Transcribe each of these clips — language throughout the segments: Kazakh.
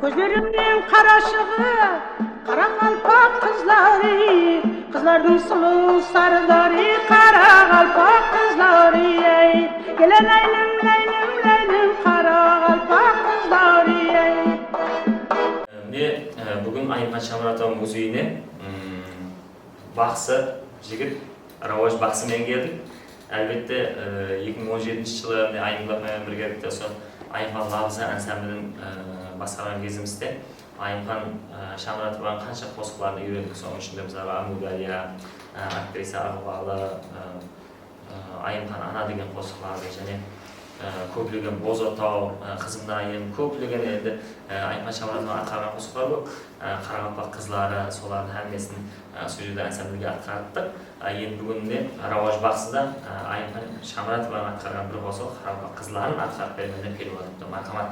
Gözlerimden karaşığı, kara kalpak kızları, kızlardan sulu sarıları, kara kalpak kızları. Gelen leylim leylim leylim, kara kalpak kızları. Bugün Ayımхан Shomuratova muzeyine baqsi jigit Ravoj baqsimen geldik. Elbette 2017 yılı Ayımxonlar birgalikda son Ayımxon Labzi ansamblinin басқарған кезімізде Ayımхан Shomuratovanың қанша қосқыларын үйрендік. Соның ішінде мысалы Амудария, актриса Ағбалы, Ayımхан ана деген қосқыларды және көптеген Бозотау, Қызымдайым, көптеген енді Ayımхан Shomuratованың атқарған қосқылары көп. Қарақалпақ қызлары, солардың әңгімесін сол жерде ансамбльге атқарттық. Енді бүгінде Равож бақсыда Ayımхан Shomuratованың атқарған бір қосқыл Қарақалпақ қызларын атқарып беруіне келіп отырды. Мархамат.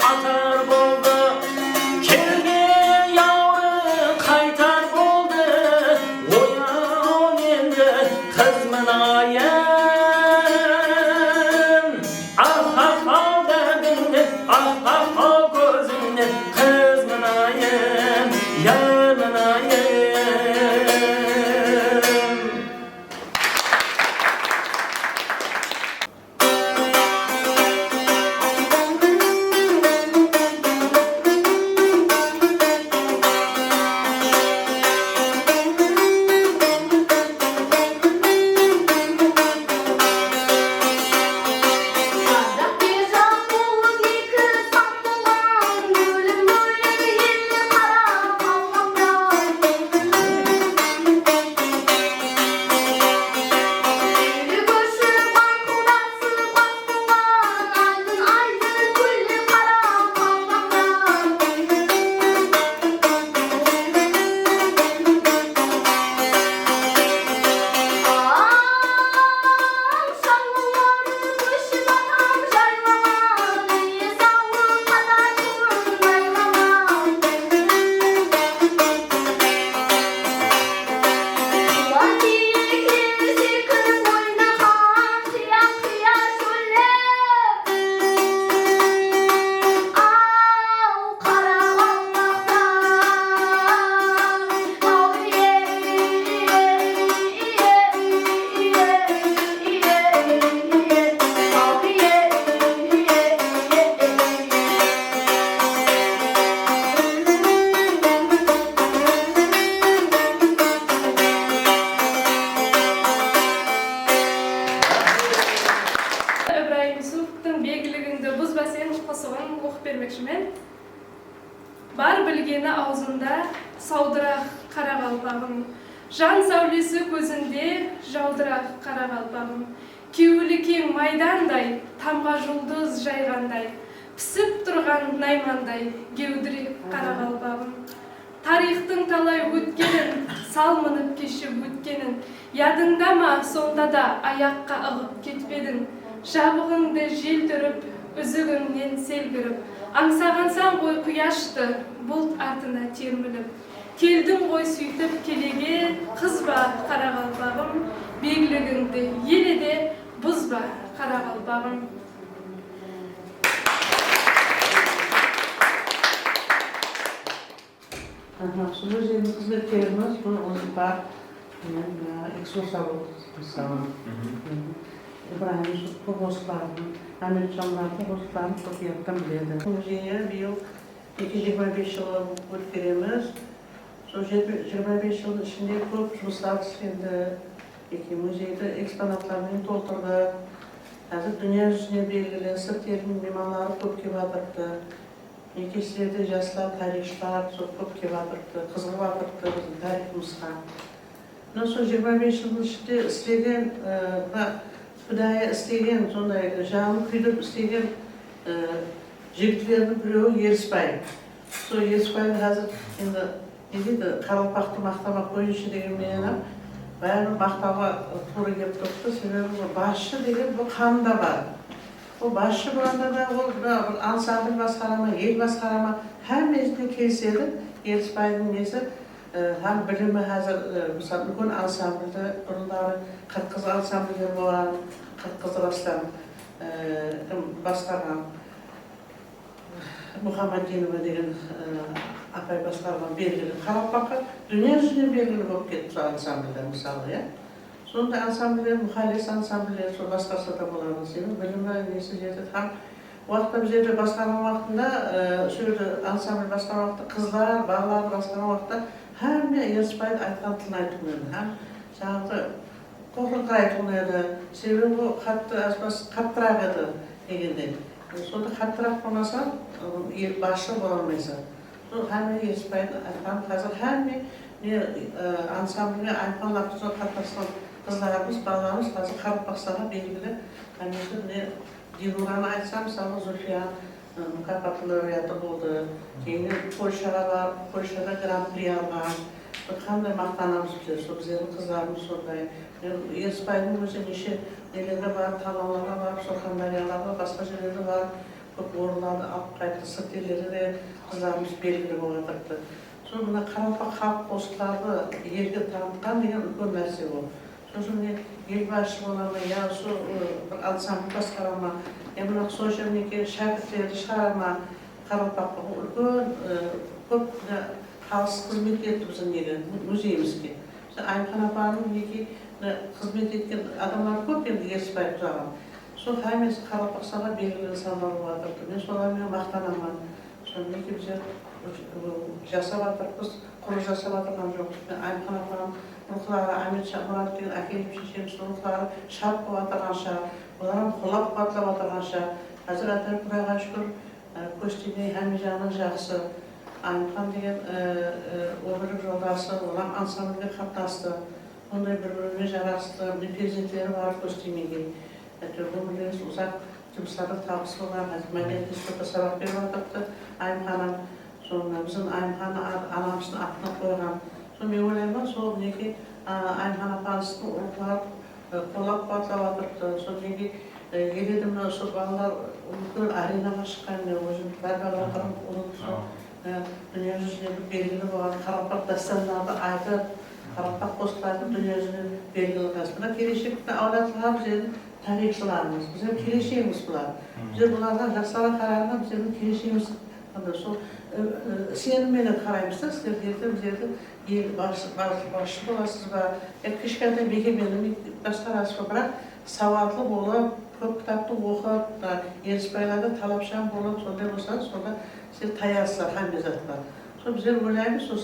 Atar тирешмен. Бар білгені аузында, саудырақ қара қалпағым. Жан сәулесі көзінде, жаудырақ қара қалпағым. Кеуілі кең майдандай, тамға жұлдыз жайғандай, пісіп тұрған наймандай, геудірек қара қалпағым. Тарихтың талай өткенін, салмынып кешіп өткенін, ядыңда ма сонда да аяққа ығып кетпедің. Жабығыңды жел түріп, үзігіңнен сел кіріп, аңсағансаң ғой құяшты, бұлт артына терміліп. Келдің ғой сөйтіп келеге, қызба қара қалпағым, беглігіңді еледе бұзба қара қалпағым. Şunu şeyin hizmetlerimiz bu var. Eksosallık mesela. İbrahim Poposlar'ın, Amerikanlar Poposlar'ın çok yakın bilirdi. Müzeye bir yıl 25 yıl ötküremiz. Son 25 yıl içinde çok жұмыстар işlendi. Müzeyde eksponatlarını doldurdu. Hazır dünya yüzüne belirli sırtların mimarları көп kep atırdı. Екіншілерде жастар, тарихшылар көп кеп атырды, қызығып атырды біздің тарихымызға. Сол 25 жылдың ішінде істеген, Құдайы істеген, сондай жанын күйдіріп істеген жігітлердің біреуі Ерісбай. Сол Ерісбайды қазір енді не дейді, Қаралпақты мақтамақ бойынша деген менен бәрі мақтауға тура келіп тұрды, себебі басшы деген бұл қанында бар. O başı burada da o ansambl baskarama, el baskarama hem meclisine kesedi. Yerişbay'ın nesi hem bilimi hazır mesela bugün ansamblde bunları 40 kız ansamblde var, 40 kız rastlam baskarama Muhammadinova degen apay baskarama belirli. Karabak'a dünya yüzüne belirli olup ketdi ansamblde misalı ya. Sonunda ansambller, muhalles ansambller, so baskarsa da bolarmız. Bilimi nesi жерде tam uақытта biz жерде басқарған уақытында, şöyle ansambl басқарған уақытта қызлар, балалар басқарған уақытта hem Ерісбайдың айтқан тілін айтуын еді. Hem жаңағы қоқырға айтуын еді. Себебі бұл қатты аспас қаттырақ еді дегенде. Сонда қаттырақ болмаса, басшы бола алмайсың. Сол hem Ерісбайдың айтқан қазір hem ансамблге айтқан уақытта қатырсың. Kızlarımız, bağlarımız hazır Karabak'ta belirli. Hani ne Dilura'nı açsam, mesela Zülfiya mükafat laureatı oldu. Yine Polşa'da Grand Prix alған. Qanday maqtanamız bilir, сол біздің қыздарымыз сондай. Ерісбайдың өзі неше нелерге барып, таналарға барып, Surxondaryoға, басқа жерлерге барып, көп орындарды алып қайтты, сырт елдерде де қыздарымыз белгілі болып жатырды. Сол мына Қарабақ халық қосыларды елге танытқан деген үлкен нәрсе ол. Sonuçta елбасы боламы, я şu ансамбль басқарама, я мына сол жердегі шәкірттерді шығарама, Қарабаққа үлкен көп халықсыз қызмет етті біздің музейімізге. Аймхан апаның неге қызмет еткен адамдар көп енді Ерісбай жағын. Сол қаймесі Қарабақсаға белгілі нысандар болып жатырды. Мен солармен мақтанамын. Сол неге біздер жасап жатырмыз, құры жасап жатырған жоқ. Аймхан апаның рухлары, Ахмет Мұрат деген әкеліп шешеміздің рухлары шат болып жатырғанша, оларын қолап қуатлап жатырғанша, қазір Атар Құдайға шүкір көштеней әмі жағынан жақсы. Аймхан деген өмірлік жолдасы, олар ансамбльге қатынасты. Ондай бір-біріне жарасты, перзенттері бар көштенейге. Өмірлеріміз ұзақ жұмыстарды табыс болған, мәдениет институты сабақ беріп жатырды Аймханнан. Сонда біздің Аймхан анамыздың атына қойған. Мен ойлаймын, сол неге Аймхан апамыздың рухлары қолап қуатлап жатырды. Сол неге еледім, сол балалар үлкен аренаға шыққан, өзім бәрбәлі дүние жүзіне белгілі болған Қарабақ дастандарды айтып, Қарабақ қосылардың дүние жүзіне белгілі қаз. Мына келешекте ауладылар біздердің тарихшыларымыз, біздердің келешегіміз бұлар. Біздер бұларға жақсара қарағанда біздердің келешегіміз. Сол сенімменен қараймыз да, сіздерді біздерді ел басшы боласыз ба, кішкентай мекеменің басқарасыз ба, бірақ сауатлы болып, көп кітапты оқып, Ерісбайларды талапшан болып, сондай болса, сонда сіздер таясыздар, һәм безаттар. Сол біздер ойлаймыз, сол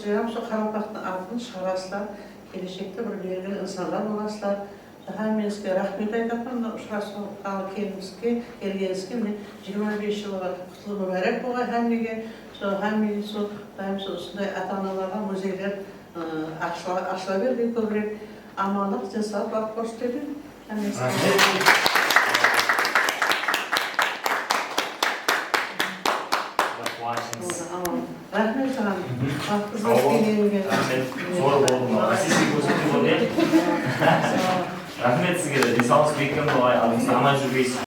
Қарабақтың атын шығарасыздар, келешекте бір белгілі инсандар боласыздар. Hammenizga rahmet aytaman, uşasın kelgenizga 25 yılga qutlug' muborak bo'lgan hammaga. Hammangiz daim shunday ata-onalarga muzeylar açıla berdi, ko'proq amonat, tinchlik, vaqt ko'rsatdi. Rahmet sana. Vaqtingiz kelganiga. Zo'r bo'ldi. Asosiy ko'rsatib bo'ldi. Rahmet sizga. Lisans bekam bo'lay, amal jurbaysiz.